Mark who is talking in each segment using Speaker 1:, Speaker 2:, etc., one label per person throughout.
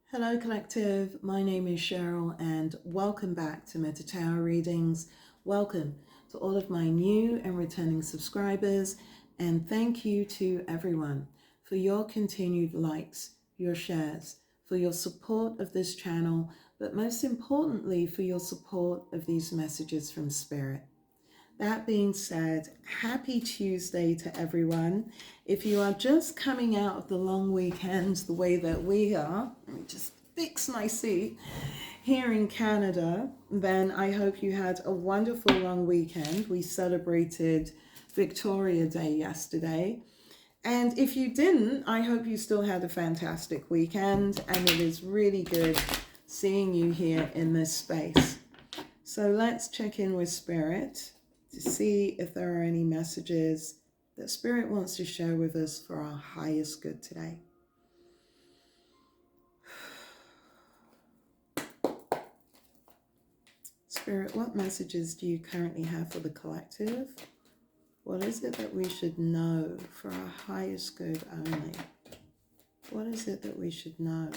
Speaker 1: Hello Collective, my name is Cheryl and welcome back to Tarot Readings. Welcome to all of my new and returning subscribers, and thank you to everyone for your continued likes, your shares, for your support of this channel, but most importantly for your support of these messages from Spirit. That being said, happy Tuesday to everyone. If you are just coming out of the long weekend the way that we are, let me just fix my seat, here in Canada, then I hope you had a wonderful long weekend. We celebrated Victoria Day yesterday. And if you didn't, I hope you still had a fantastic weekend, and it is really good seeing you here in this space. So let's check in with Spirit to see if there are any messages that Spirit wants to share with us for our highest good today. Spirit, what messages do you currently have for the collective? What is it that we should know for our highest good only? What is it that we should know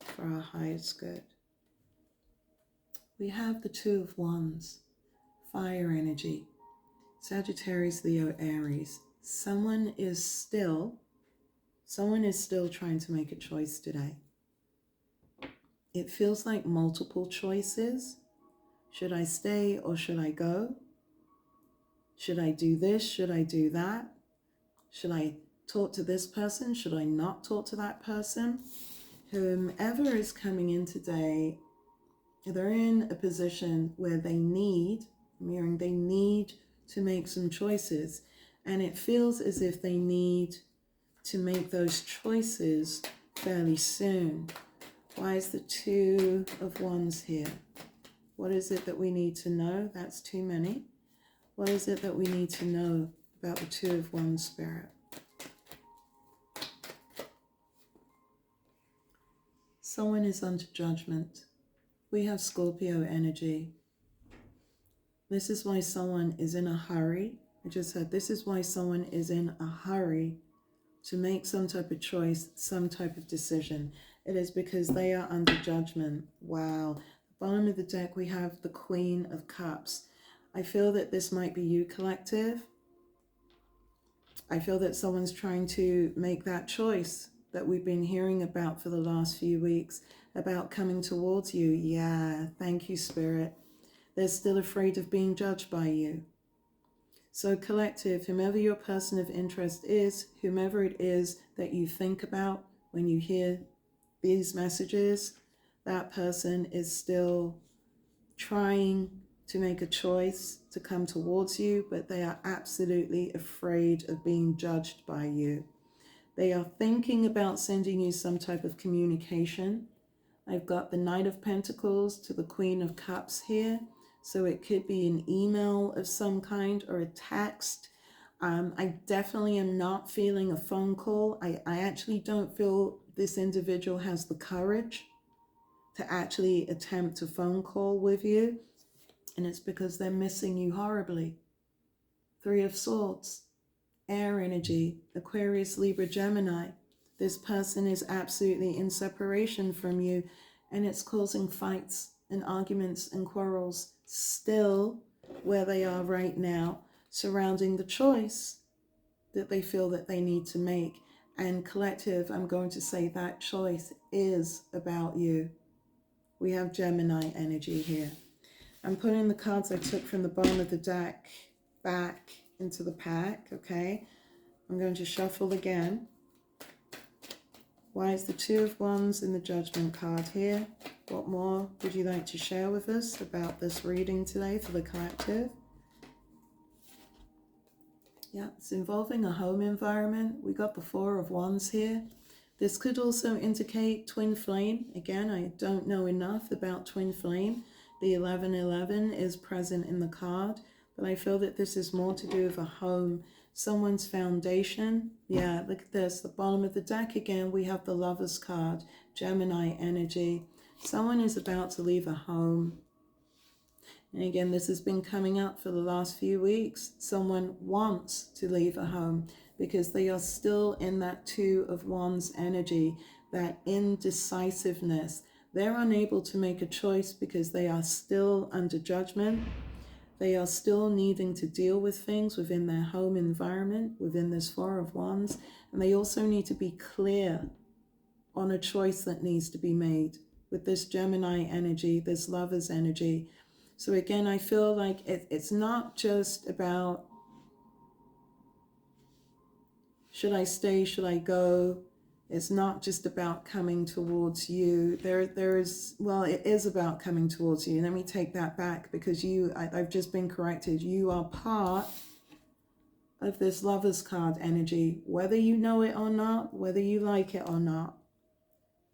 Speaker 1: for our highest good? We have the Two of Wands, fire energy, Sagittarius, Leo, Aries. Someone is still trying to make a choice today. It feels like multiple choices. Should I stay or should I go? Should I do this? Should I do that? Should I talk to this person? Should I not talk to that person? Whomever is coming in today, they're in a position where they need to make some choices. And it feels as if they need to make those choices fairly soon. Why is the Two of Wands here? What is it that we need to know? That's too many. What is it that we need to know about the Two of Wands, Spirit? Someone is under judgment. We have Scorpio energy. This is why someone is in a hurry. I just said this is why someone is in a hurry to make some type of choice, some type of decision. It is because they are under judgment. Wow. Bottom of the deck, we have the Queen of Cups. I feel that this might be you, collective. I feel that someone's trying to make that choice that we've been hearing about for the last few weeks, about coming towards you. Yeah, thank you, Spirit. They're still afraid of being judged by you. So collective, whomever your person of interest is, whomever it is that you think about when you hear these messages, that person is still trying to make a choice to come towards you, but they are absolutely afraid of being judged by you. They are thinking about sending you some type of communication. I've got the Knight of Pentacles to the Queen of Cups here. So it could be an email of some kind or a text. I definitely am not feeling a phone call. I actually don't feel this individual has the courage to actually attempt a phone call with you. And it's because they're missing you horribly. Three of Swords, air energy, Aquarius, Libra, Gemini. This person is absolutely in separation from you, and it's causing fights and arguments and quarrels still where they are right now, surrounding the choice that they feel that they need to make. And collective, I'm going to say that choice is about you. We have Gemini energy here. I'm putting the cards I took from the bottom of the deck back into the pack, okay? I'm going to shuffle again. Why is the Two of Wands in the Judgment card here? What more would you like to share with us about this reading today for the collective? Yeah, it's involving a home environment. We got the Four of Wands here. This could also indicate twin flame. Again, I don't know enough about twin flame. The 1111 is present in the card, but I feel that this is more to do with a home, someone's foundation. Yeah, look at this. The bottom of the deck again, we have the Lover's card, Gemini energy. Someone is about to leave a home. And again, this has been coming up for the last few weeks. Someone wants to leave a home. because they are still in that Two of Wands energy, that indecisiveness. They're unable to make a choice because they are still under judgment. They are still needing to deal with things within their home environment, within this Four of Wands. And they also need to be clear on a choice that needs to be made with this Gemini energy, this Lover's energy. So again, I feel like it's not just about, should I stay, should I go? It's not just about coming towards you. There is, well, it is about coming towards you. Let me take that back, because I've just been corrected. You are part of this Lover's card energy, whether you know it or not, whether you like it or not.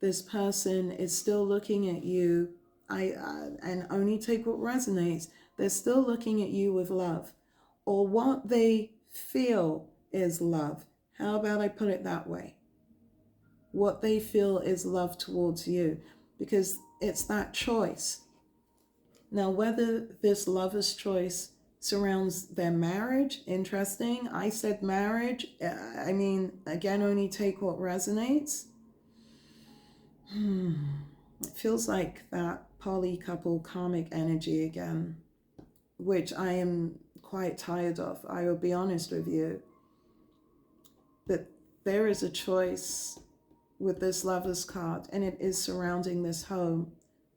Speaker 1: This person is still looking at you, and only take what resonates. They're still looking at you with love, or what they feel is love. How about I put it that way? What they feel is love towards you, because it's that choice. Now, whether this lover's choice surrounds their marriage, interesting. I said marriage. I mean, again, only take what resonates. It feels like that poly couple karmic energy again, which I am quite tired of. I will be honest with you. But there is a choice with this Lover's card, and it is surrounding this home,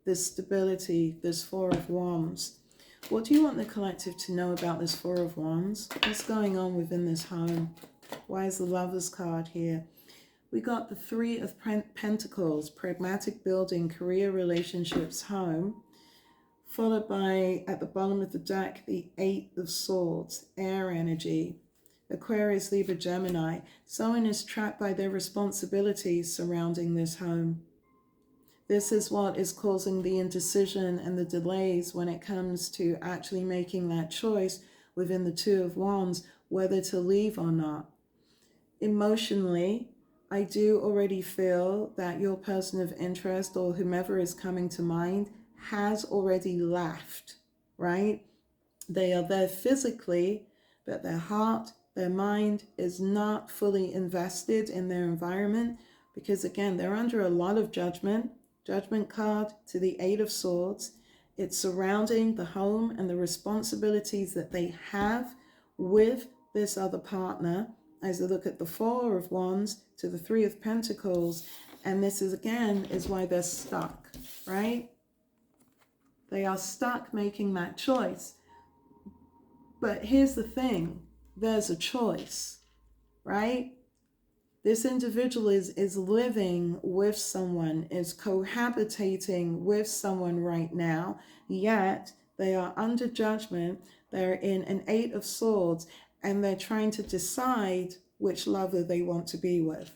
Speaker 1: this stability, this Four of Wands. What do you want the collective to know about this Four of Wands? What's going on within this home? Why is the Lover's card here? We got the Three of Pentacles, pragmatic building, career, relationships, home, followed by, at the bottom of the deck, the Eight of Swords, air energy. Aquarius, Libra, Gemini. Someone is trapped by their responsibilities surrounding this home. This is what is causing the indecision and the delays when it comes to actually making that choice within the Two of Wands, whether to leave or not. Emotionally, I do already feel that your person of interest, or whomever is coming to mind, has already left, right? They are there physically, but their heart, their mind is not fully invested in their environment, because again, they're under a lot of judgment. Judgment card to the Eight of Swords. It's surrounding the home and the responsibilities that they have with this other partner, as they look at the Four of Wands to the Three of Pentacles. And this is, again, is why they're stuck, right? They are stuck making that choice. But here's the thing, there's a choice, right? This individual is living with someone, is cohabitating with someone right now, yet they are under judgment. They're in an Eight of Swords, and they're trying to decide which lover they want to be with.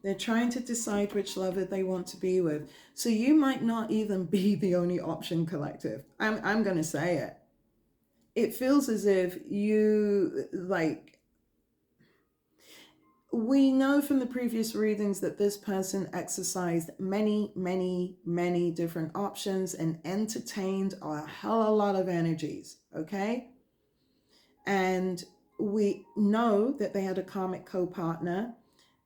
Speaker 1: They're trying to decide which lover they want to be with. So you might not even be the only option, collective. I'm going to say it. It feels as if you, like, we know from the previous readings that this person exercised many, many, many different options and entertained a hell of a lot of energies, okay? And we know that they had a karmic co-partner,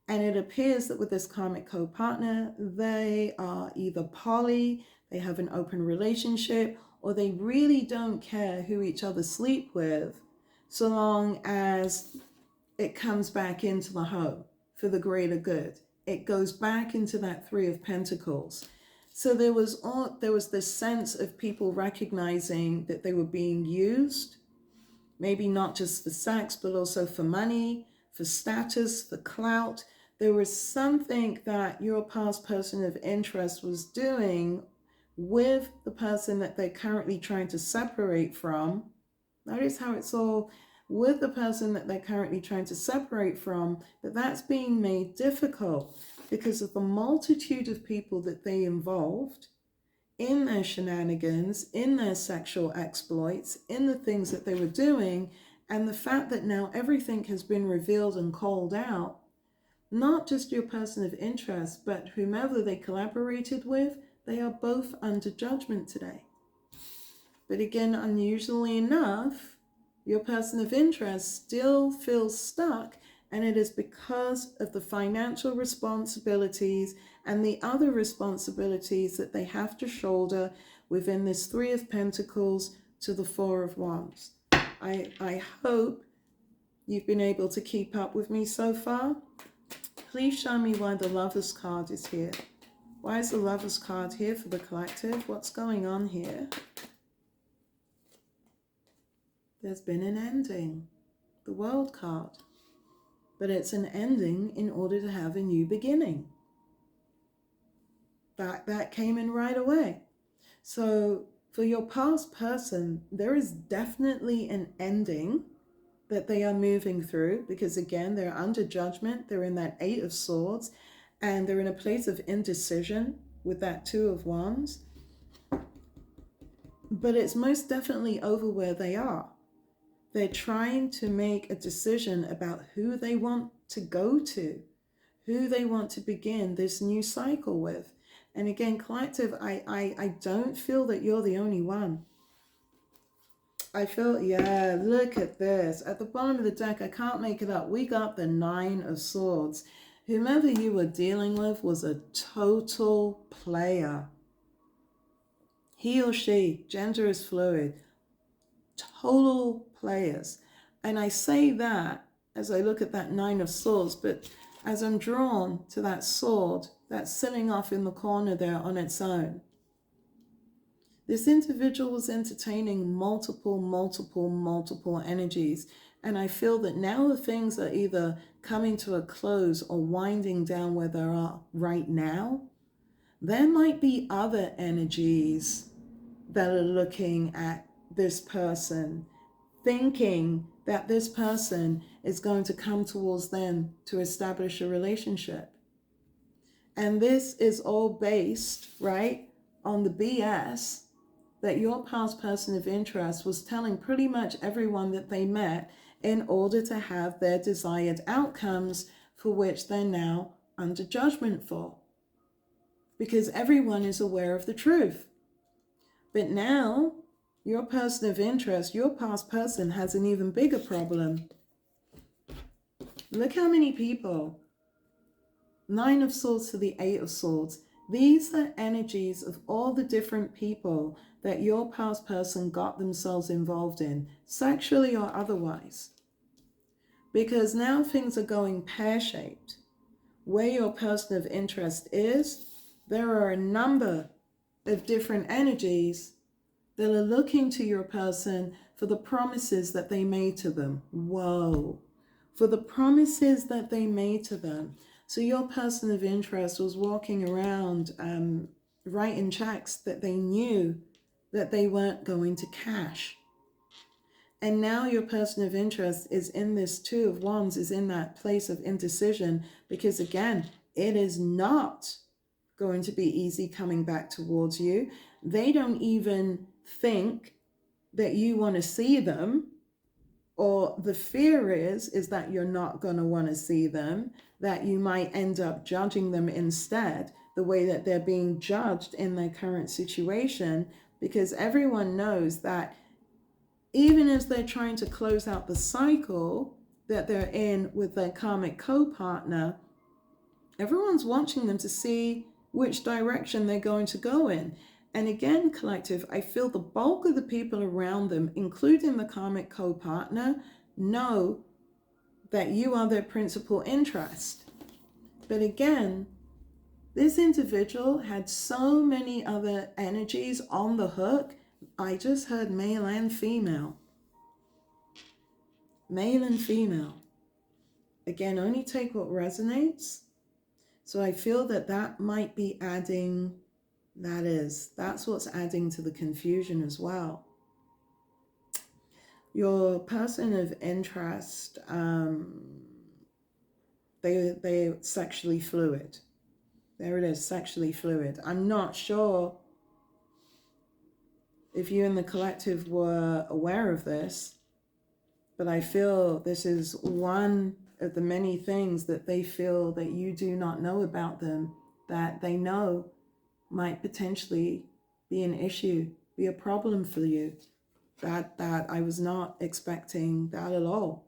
Speaker 1: and it appears that with this karmic co-partner, they are either poly, they have an open relationship, or they really don't care who each other sleep with, so long as it comes back into the home for the greater good. It goes back into that Three of Pentacles. So there was this sense of people recognizing that they were being used, maybe not just for sex, but also for money, for status, for clout. There was something that your past person of interest was doing with the person that they're currently trying to separate from. Notice how it's all with the person that they're currently trying to separate from, but that's being made difficult because of the multitude of people that they involved in their shenanigans, in their sexual exploits, in the things that they were doing, and the fact that now everything has been revealed and called out. Not just your person of interest, but whomever they collaborated with, they are both under judgment today. But again, unusually enough, Your person of interest still feels stuck, and it is because of the financial responsibilities and the other responsibilities that they have to shoulder within this Three of Pentacles to the Four of Wands. I hope you've been able to keep up with me so far. Please show me why the Lovers card is here. Why is the Lovers card here for the collective? What's going on here? There's been an ending. The World card. But it's an ending in order to have a new beginning. That came in right away. So for your past person, there is definitely an ending that they are moving through, because again, they're under judgment. They're in that Eight of Swords, and they're in a place of indecision with that Two of Wands. But it's most definitely over where they are. They're trying to make a decision about who they want to go to, who they want to begin this new cycle with. And again, collective, I don't feel that you're the only one. I feel, yeah, look at this. At the bottom of the deck, I can't make it up. We got the Nine of Swords. Whomever you were dealing with was a total player. He or she, gender is fluid. Total players. And I say that as I look at that Nine of Swords, but as I'm drawn to that sword that's sitting off in the corner there on its own, this individual was entertaining multiple energies. And I feel that now the things are either coming to a close or winding down where they are right now. There might be other energies that are looking at this person, thinking that this person is going to come towards them to establish a relationship. And this is all based, right, on the BS that your past person of interest was telling pretty much everyone that they met in order to have their desired outcomes, for which they're now under judgment for. Because everyone is aware of the truth. But now, your person of interest, your past person, has an even bigger problem. Look how many people. Nine of Swords to the Eight of Swords. These are energies of all the different people that your past person got themselves involved in, sexually or otherwise. Because now things are going pear-shaped. Where your person of interest is, there are a number of different energies that are looking to your person for the promises that they made to them. Whoa. For the promises that they made to them. So your person of interest was walking around writing checks that they knew that they weren't going to cash. And now your person of interest is in this Two of Wands, is in that place of indecision, because again, it is not going to be easy coming back towards you. They don't even think that you want to see them, or the fear is that you're not going to want to see them, that you might end up judging them instead, the way that they're being judged in their current situation, because everyone knows that even as they're trying to close out the cycle that they're in with their karmic co-partner, everyone's watching them to see which direction they're going to go in. And again, collective, I feel the bulk of the people around them, including the karmic co-partner, know that you are their principal interest. But again, this individual had so many other energies on the hook. I just heard male and female. Male and female. Again, only take what resonates. So I feel that that might be adding, that's what's adding to the confusion as well. Your person of interest, they're sexually fluid. There it is, sexually fluid. I'm not sure if you and the collective were aware of this, but I feel this is one of the many things that they feel that you do not know about them, that they know might potentially be an issue, be a problem for you. That I was not expecting that at all.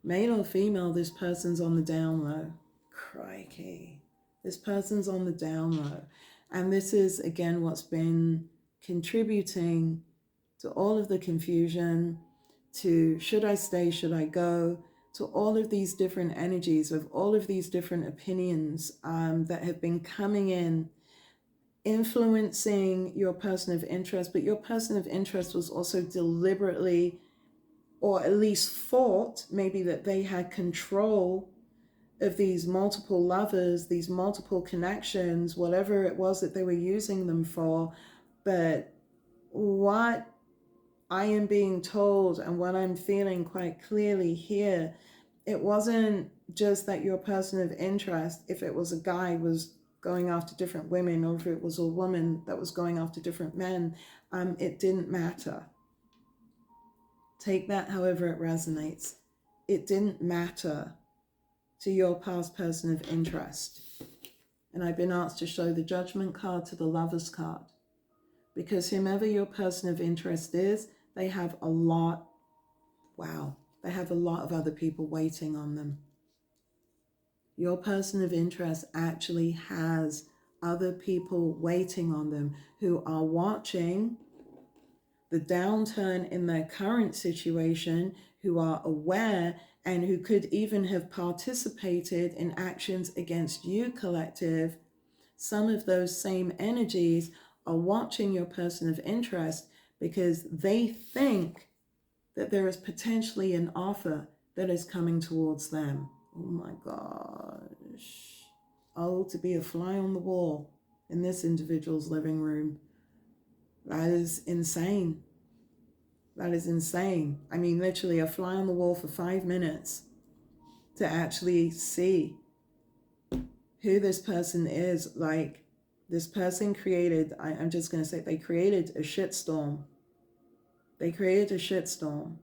Speaker 1: Male or female, this person's on the down low. Crikey. This person's on the down low. And this is, again, what's been contributing to all of the confusion, to should I stay, should I go, to all of these different energies of all of these different opinions that have been coming in, influencing your person of interest. But your person of interest was also deliberately, or at least thought maybe, that they had control of these multiple lovers, these multiple connections, whatever it was that they were using them for. But what I am being told and what I'm feeling quite clearly here, it wasn't just that your person of interest, if it was a guy, was going after different women, or if it was a woman that was going after different men, it didn't matter. Take that however it resonates. It didn't matter to your past person of interest. And I've been asked to show the Judgment card to the Lovers card. Because whomever your person of interest is, they have a lot, they have a lot of other people waiting on them. Your person of interest actually has other people waiting on them who are watching the downturn in their current situation, who are aware and who could even have participated in actions against you, collective. Some of those same energies are watching your person of interest because they think that there is potentially an offer that is coming towards them. Oh my gosh. Oh, to be a fly on the wall in this individual's living room. That is insane. That is insane. I mean, literally a fly on the wall for 5 minutes to actually see who this person is. Like, this person created, I'm just going to say, they created a shitstorm. They created a shitstorm.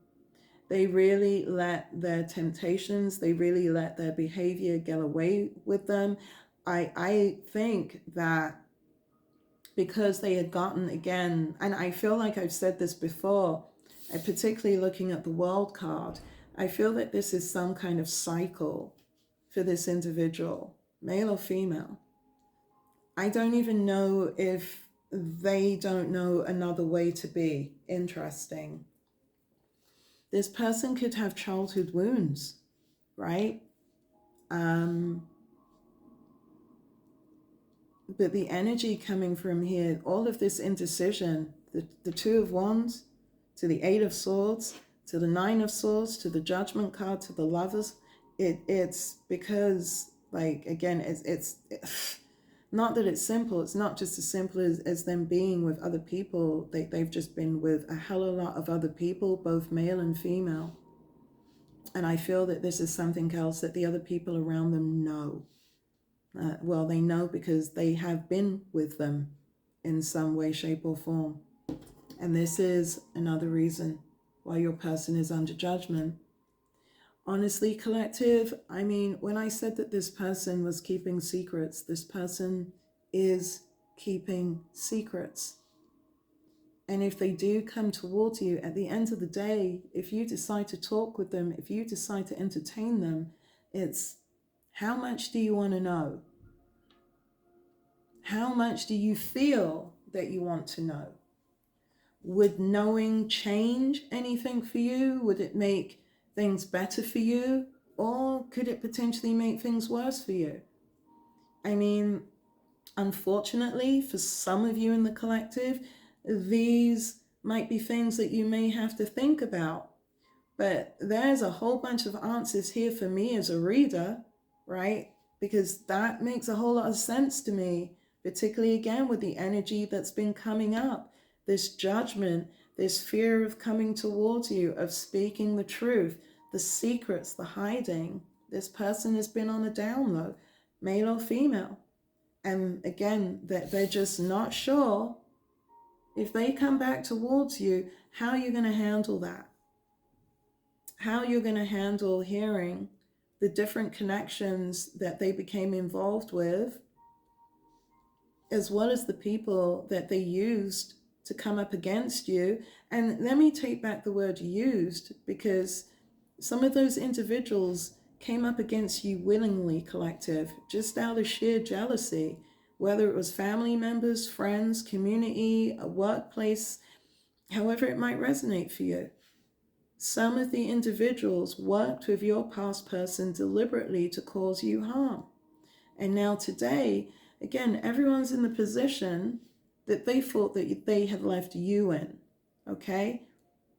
Speaker 1: They really let their temptations, they really let their behavior get away with them. I think that because they had gotten, again, and I feel like I've said this before, particularly looking at the World card, I feel that this is some kind of cycle for this individual, male or female. I don't even know if they don't know another way to be. Interesting. This person could have childhood wounds, right? But the energy coming from here, all of this indecision, the Two of Wands to the Eight of Swords, to the Nine of Swords, to the Judgment card, to the Lovers, it's because, like, again, it's not that it's simple. It's not just as simple as them being with other people. They've just been with a hell of a lot of other people, both male and female. And I feel that this is something else that the other people around them know. Well, they know because they have been with them in some way, shape, or form. And this is another reason why your person is under judgment. Honestly, collective, I mean, when I said that this person was keeping secrets, this person is keeping secrets. And if they do come towards you, at the end of the day, if you decide to talk with them, if you decide to entertain them, it's how much do you want to know? How much do you feel that you want to know? Would knowing change anything for you? Would it make things better for you? Or could it potentially make things worse for you? I mean, unfortunately, for some of you in the collective, these might be things that you may have to think about. But there's a whole bunch of answers here for me as a reader, right? Because that makes a whole lot of sense to me, particularly again with the energy that's been coming up, this judgment, this fear of coming towards you, of speaking the truth, the secrets, the hiding. This person has been on a down low, male or female. And again, they're just not sure if they come back towards you, how you're going to handle that. How you're going to handle hearing the different connections that they became involved with, as well as the people that they used to come up against you. And let me take back the word used, because some of those individuals came up against you willingly, collective, just out of sheer jealousy, whether it was family members, friends, community, a workplace, however it might resonate for you. Some of the individuals worked with your past person deliberately to cause you harm. And now today, again, everyone's in the position that they thought that they had left you in, okay?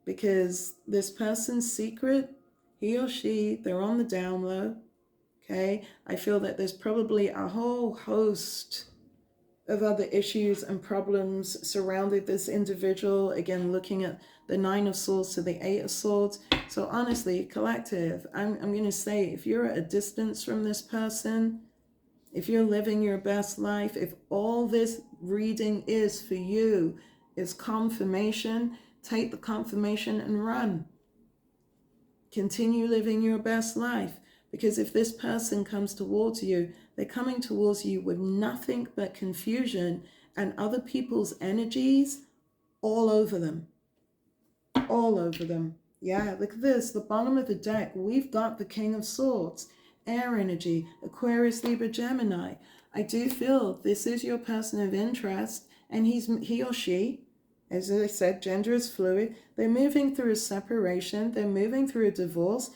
Speaker 1: Because this person's secret, he or she, they're on the down low, okay? I feel that there's probably a whole host of other issues and problems surrounded this individual. Again, looking at the Nine of Swords to the Eight of Swords. So honestly, collective, I'm going to say, if you're at a distance from this person, if you're living your best life, if all this reading is for you is confirmation, take the confirmation and run. Continue living your best life. Because if this person comes towards you, they're coming towards you with nothing but confusion and other people's energies all over them. All over them. Yeah, look at this. The bottom of the deck, we've got the King of Swords, air energy, Aquarius, Libra, Gemini. I do feel this is your person of interest, and he or she, as I said, gender is fluid. They're moving through a separation. They're moving through a divorce.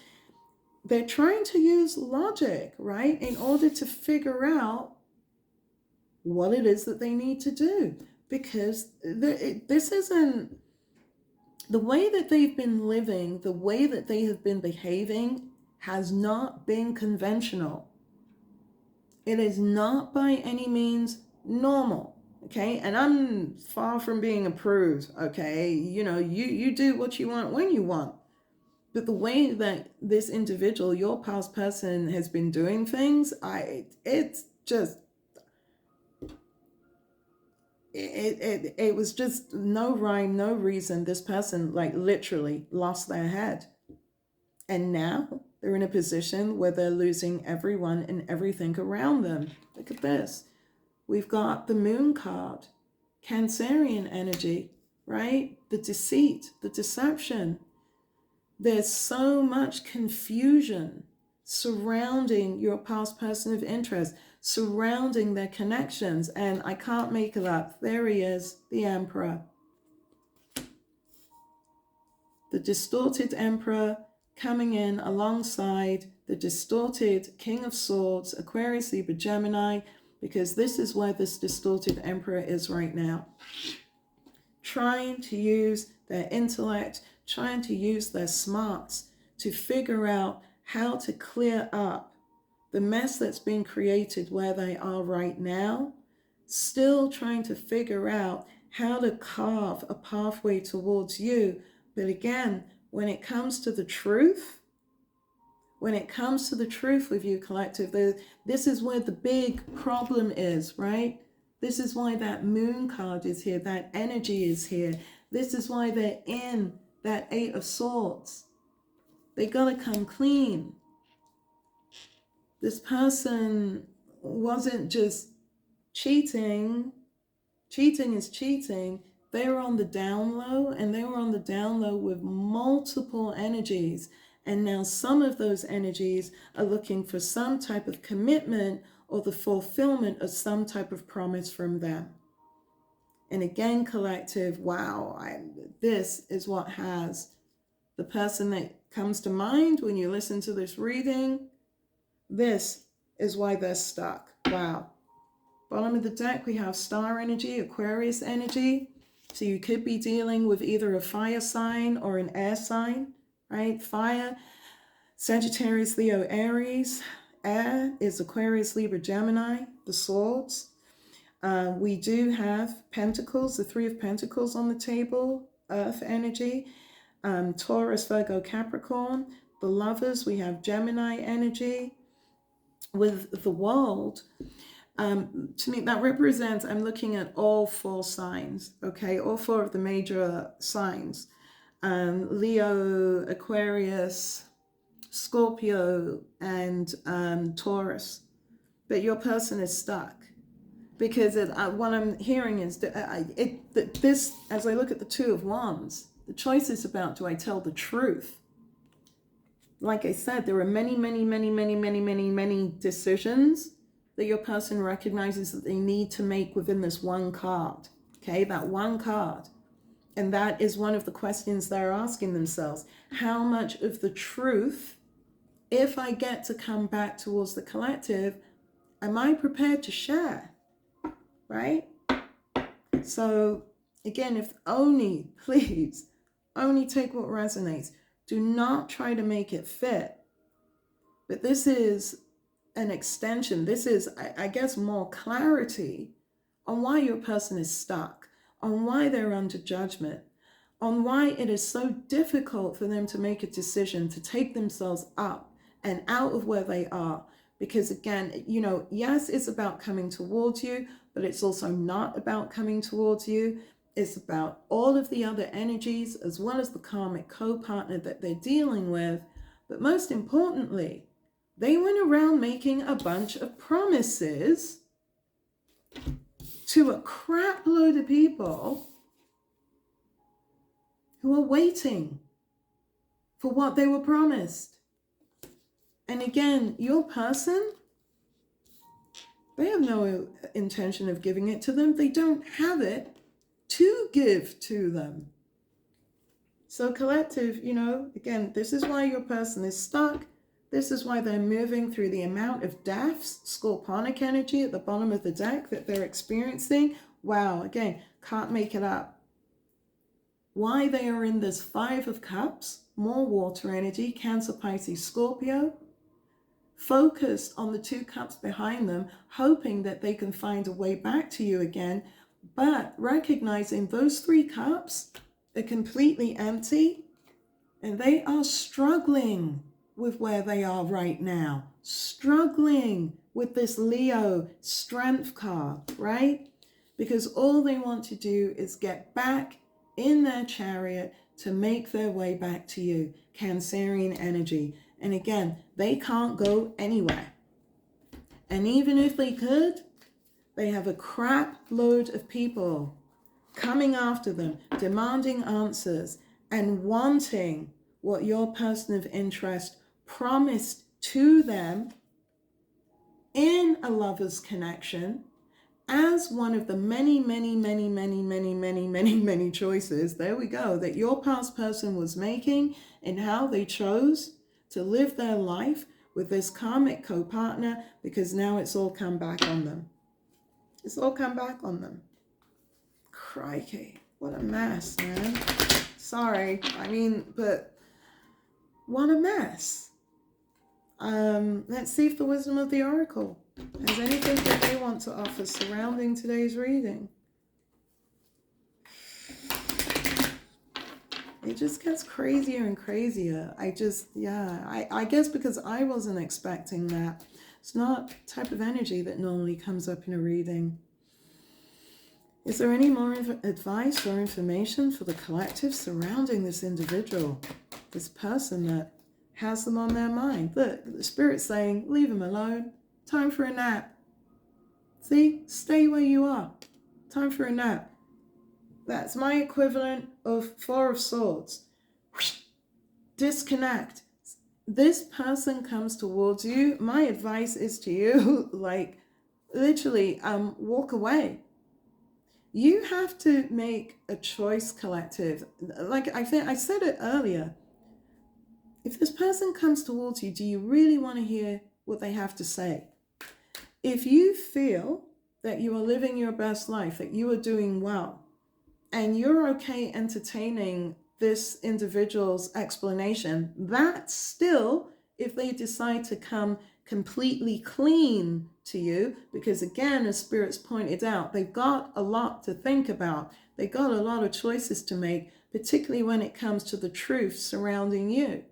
Speaker 1: They're trying to use logic, right, in order to figure out what it is that they need to do. Because this isn't the way that they've been living, the way that they have been behaving has not been conventional. It is not by any means normal, okay? And I'm far from being a prude, okay? You know, you do what you want when you want. But the way that this individual, your past person, has been doing things, it was just no rhyme, no reason. This person like literally lost their head. And now they're in a position where they're losing everyone and everything around them. Look at this. We've got the Moon card, Cancerian energy, right? The deceit, the deception. There's so much confusion surrounding your past person of interest, surrounding their connections, and I can't make it up. There he is, the Emperor. The distorted Emperor coming in alongside the distorted King of Swords, Aquarius, Libra, Gemini, because this is where this distorted Emperor is right now. Trying to use their intellect, trying to use their smarts to figure out how to clear up the mess that's been created where they are right now, still trying to figure out how to carve a pathway towards you. But again, when it comes to the truth, with you, collective, this is where the big problem is, right? This is why that Moon card is here, that energy is here. This is why they're in that Eight of Swords. They gotta come clean. This person wasn't just cheating. Cheating is cheating. They were on the down low, and they were on the down low with multiple energies. And now some of those energies are looking for some type of commitment or the fulfillment of some type of promise from them. And again, collective, wow, this is what has the person that comes to mind when you listen to this reading. This is why they're stuck. Wow. Bottom of the deck, we have star energy, Aquarius energy. So you could be dealing with either a fire sign or an air sign, right? Fire, Sagittarius, Leo, Aries. Air is Aquarius, Libra, Gemini, the swords. We do have Pentacles, the Three of Pentacles on the table, Earth energy. Taurus, Virgo, Capricorn. The lovers, we have Gemini energy. With the world, to me, that represents, I'm looking at all four signs, okay? All four of the major signs. Leo, Aquarius, Scorpio, and Taurus. But your person is stuck. Because what I'm hearing is that this, as I look at the Two of Wands, the choice is about, do I tell the truth? Like I said, there are many, many, many, many, many, many, many decisions that your person recognizes that they need to make within this one card. Okay, that one card. And that is one of the questions they're asking themselves. How much of the truth, if I get to come back towards the collective, am I prepared to share? Right? So again, if only, please, only take what resonates. Do not try to make it fit. But this is an extension. This is, I guess, more clarity on why your person is stuck, on why they're under judgment, on why it is so difficult for them to make a decision to take themselves up and out of where they are. Because again, you know, yes, it's about coming towards you, but it's also not about coming towards you. It's about all of the other energies as well as the karmic co-partner that they're dealing with. But most importantly, they went around making a bunch of promises to a crap load of people who are waiting for what they were promised. And again, your person, they have no intention of giving it to them. They don't have it to give to them. So collective, you know, again, this is why your person is stuck. This is why they're moving through the amount of deaths, scorpionic energy at the bottom of the deck that they're experiencing. Wow, again, can't make it up. Why they are in this Five of Cups, more water energy, Cancer, Pisces, Scorpio, focused on the two cups behind them, hoping that they can find a way back to you again, but recognizing those three cups are completely empty and they are struggling with where they are right now, struggling with this Leo strength card, right? Because all they want to do is get back in their chariot to make their way back to you, Cancerian energy. And again, they can't go anywhere. And even if they could, they have a crap load of people coming after them, demanding answers and wanting what your person of interest promised to them in a lover's connection as one of the many, many, many, many, many, many, many, many choices, there we go, that your past person was making in how they chose to live their life with this karmic co-partner, because now it's all come back on them. It's all come back on them. Crikey, what a mess, man. Sorry, I mean, but what a mess. Let's see if the wisdom of the oracle has anything that they want to offer surrounding today's reading. It just gets crazier and crazier. I guess because I wasn't expecting that. It's not the type of energy that normally comes up in a reading. Is there any more advice or information for the collective surrounding this individual, this person that has them on their mind? Look, the spirit's saying, leave them alone. Time for a nap. See, stay where you are. Time for a nap. That's my equivalent of Four of Swords. Disconnect. This person comes towards you. My advice is to you, like, literally, walk away. You have to make a choice, collective. Like I think I said it earlier. If this person comes towards you, do you really want to hear what they have to say? If you feel that you are living your best life, that you are doing well, and you're okay entertaining this individual's explanation, that's still, if they decide to come completely clean to you, because again, as Spirit's pointed out, they've got a lot to think about. They've got a lot of choices to make, particularly when it comes to the truth surrounding you.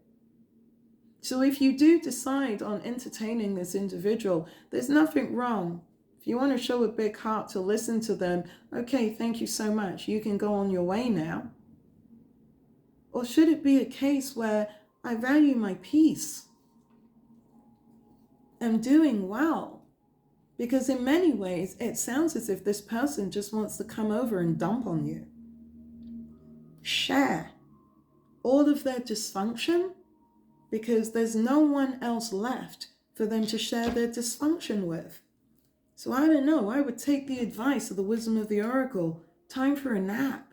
Speaker 1: So if you do decide on entertaining this individual, there's nothing wrong. If you want to show a big heart to listen to them, okay, thank you so much. You can go on your way now. Or should it be a case where I value my peace? I'm doing well. Because in many ways, it sounds as if this person just wants to come over and dump on you. Share all of their dysfunction, because there's no one else left for them to share their dysfunction with. So I don't know, I would take the advice of the wisdom of the oracle, time for a nap.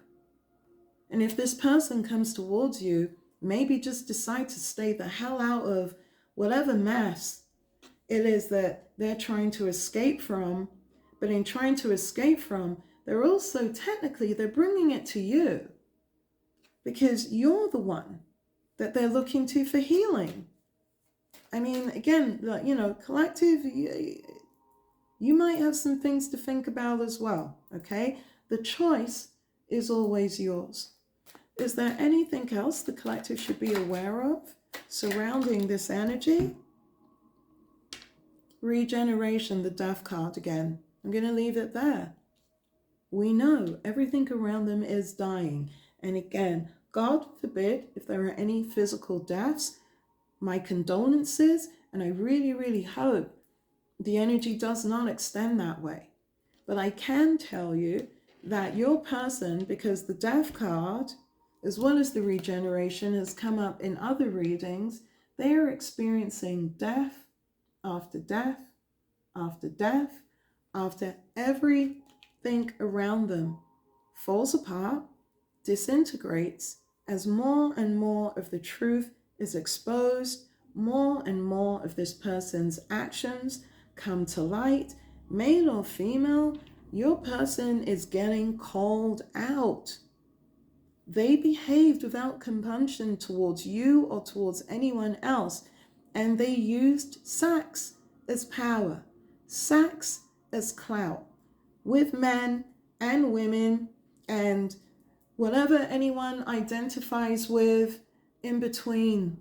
Speaker 1: And if this person comes towards you, maybe just decide to stay the hell out of whatever mess it is that they're trying to escape from. But in trying to escape from, they're also technically, they're bringing it to you, because you're the one that they're looking to for healing. I mean, again, you know, collective, you might have some things to think about as well, okay? The choice is always yours. Is there anything else the collective should be aware of surrounding this energy? Regeneration, the Death card again. I'm going to leave it there. We know everything around them is dying. And again, God forbid if there are any physical deaths, my condolences, and I really, really hope the energy does not extend that way. But I can tell you that your person, because the Death card, as well as the Regeneration, has come up in other readings, they are experiencing death after death after death, after everything around them falls apart, disintegrates, as more and more of the truth is exposed, more and more of this person's actions come to light, male or female, your person is getting called out. They behaved without compunction towards you or towards anyone else, and they used sex as power, sex as clout, with men and women and whatever anyone identifies with in between.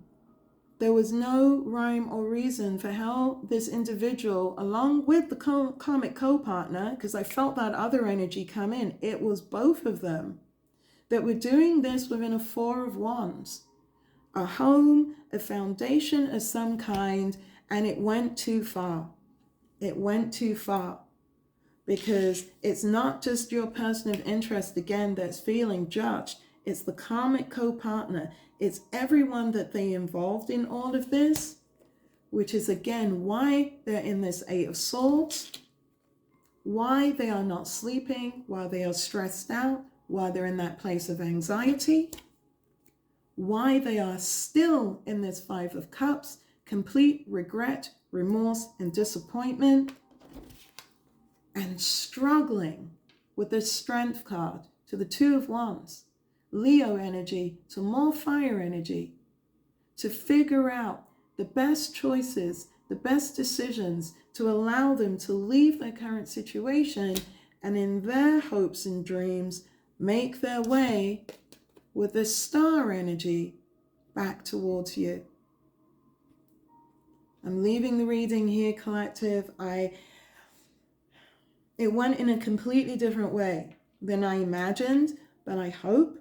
Speaker 1: There was no rhyme or reason for how this individual, along with the karmic co-partner, because I felt that other energy come in, it was both of them, that were doing this within a Four of Wands. A home, a foundation of some kind, and it went too far. It went too far. Because it's not just your person of interest, again, that's feeling judged. It's the karmic co-partner. It's everyone that they involved in all of this, which is, again, why they're in this Eight of Swords, why they are not sleeping, why they are stressed out, why they're in that place of anxiety, why they are still in this Five of Cups, complete regret, remorse, and disappointment, and struggling with the Strength card to the Two of Wands, Leo energy to more fire energy, to figure out the best choices, the best decisions to allow them to leave their current situation and in their hopes and dreams make their way with the Star energy back towards you. I'm leaving the reading here, collective. It went in a completely different way than I imagined, but I hope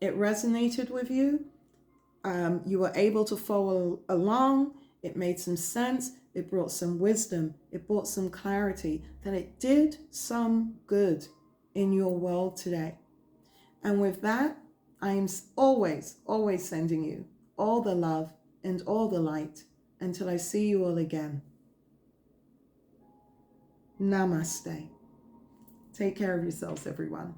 Speaker 1: it resonated with you. You were able to follow along. It made some sense. It brought some wisdom. It brought some clarity, that it did some good in your world today. And with that, I am always, always sending you all the love and all the light until I see you all again. Namaste. Take care of yourselves, everyone.